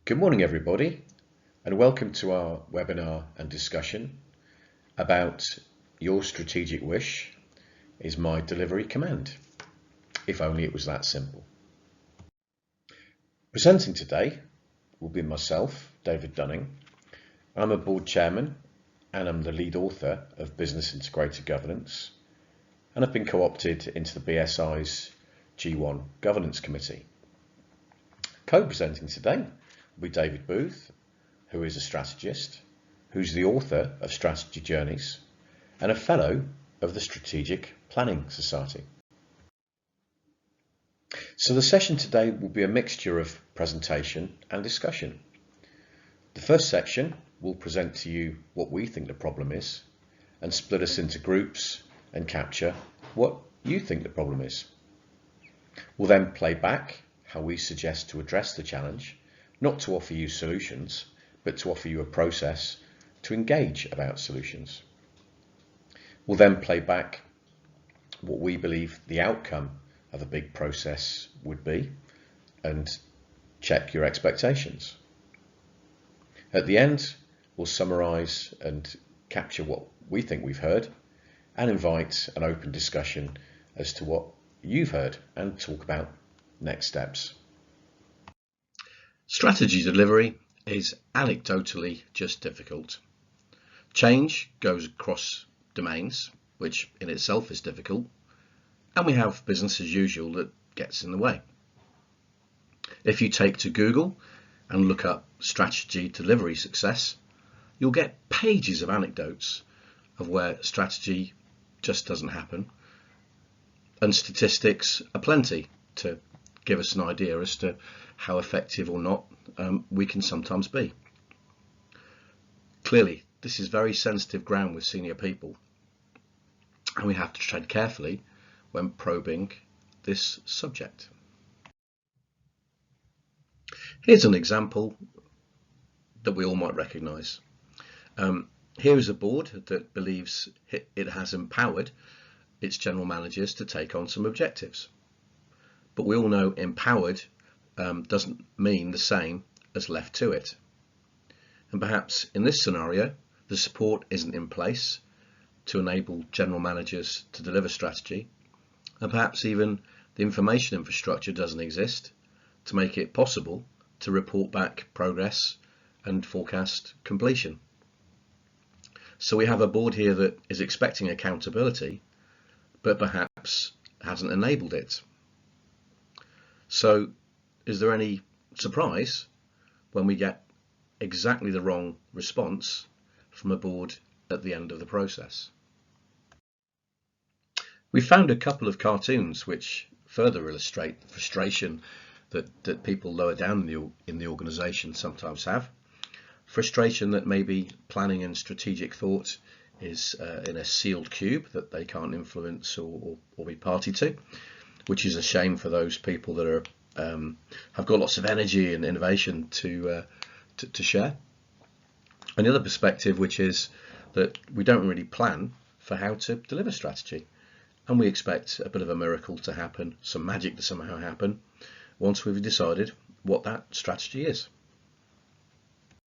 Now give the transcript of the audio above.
Good morning everybody, and welcome to our webinar and discussion about your strategic wish is my delivery command. If only it was that simple. Presenting today will be myself, David Dunning. I'm a board chairman and I'm the lead author of Business Integrated Governance, and I've been co-opted into the BSI's G1 Governance Committee. Co-presenting today will be David Booth, who is a strategist, who's the author of Strategy Journeys and a fellow of the Strategic Planning Society. So the session today will be a mixture of presentation and discussion. The first section will present to you what we think the problem is and split us into groups and capture what you think the problem is. We'll then play back how we suggest to address the challenge, not to offer you solutions, but to offer you a process to engage about solutions. We'll then play back what we believe the outcome of a big process would be and check your expectations. At the end, we'll summarise and capture what we think we've heard and invite an open discussion as to what you've heard and talk about next steps. Strategy delivery is anecdotally just difficult. Change goes across domains, which in itself is difficult, and we have business as usual that gets in the way. If you take to Google and look up strategy delivery success, you'll get pages of anecdotes of where strategy just doesn't happen, and statistics are plenty to give us an idea as to how effective or not we can sometimes be. Clearly, this is very sensitive ground with senior people, and we have to tread carefully when probing this subject. Here's an example that we all might recognise. Here is a board that believes it has empowered its general managers to take on some objectives. But we all know empowered doesn't mean the same as left to it. And perhaps in this scenario, the support isn't in place to enable general managers to deliver strategy, and perhaps even the information infrastructure doesn't exist to make it possible to report back progress and forecast completion. So we have a board here that is expecting accountability, but perhaps hasn't enabled it. So is there any surprise when we get exactly the wrong response from a board at the end of the process? We found a couple of cartoons which further illustrate the frustration that people lower down in the organisation sometimes have. Frustration that maybe planning and strategic thought is in a sealed cube that they can't influence or be party to, which is a shame for those people that are have got lots of energy and innovation to share. And the other perspective, which is that we don't really plan for how to deliver strategy, and we expect a bit of a miracle to happen, some magic to somehow happen once we've decided what that strategy is.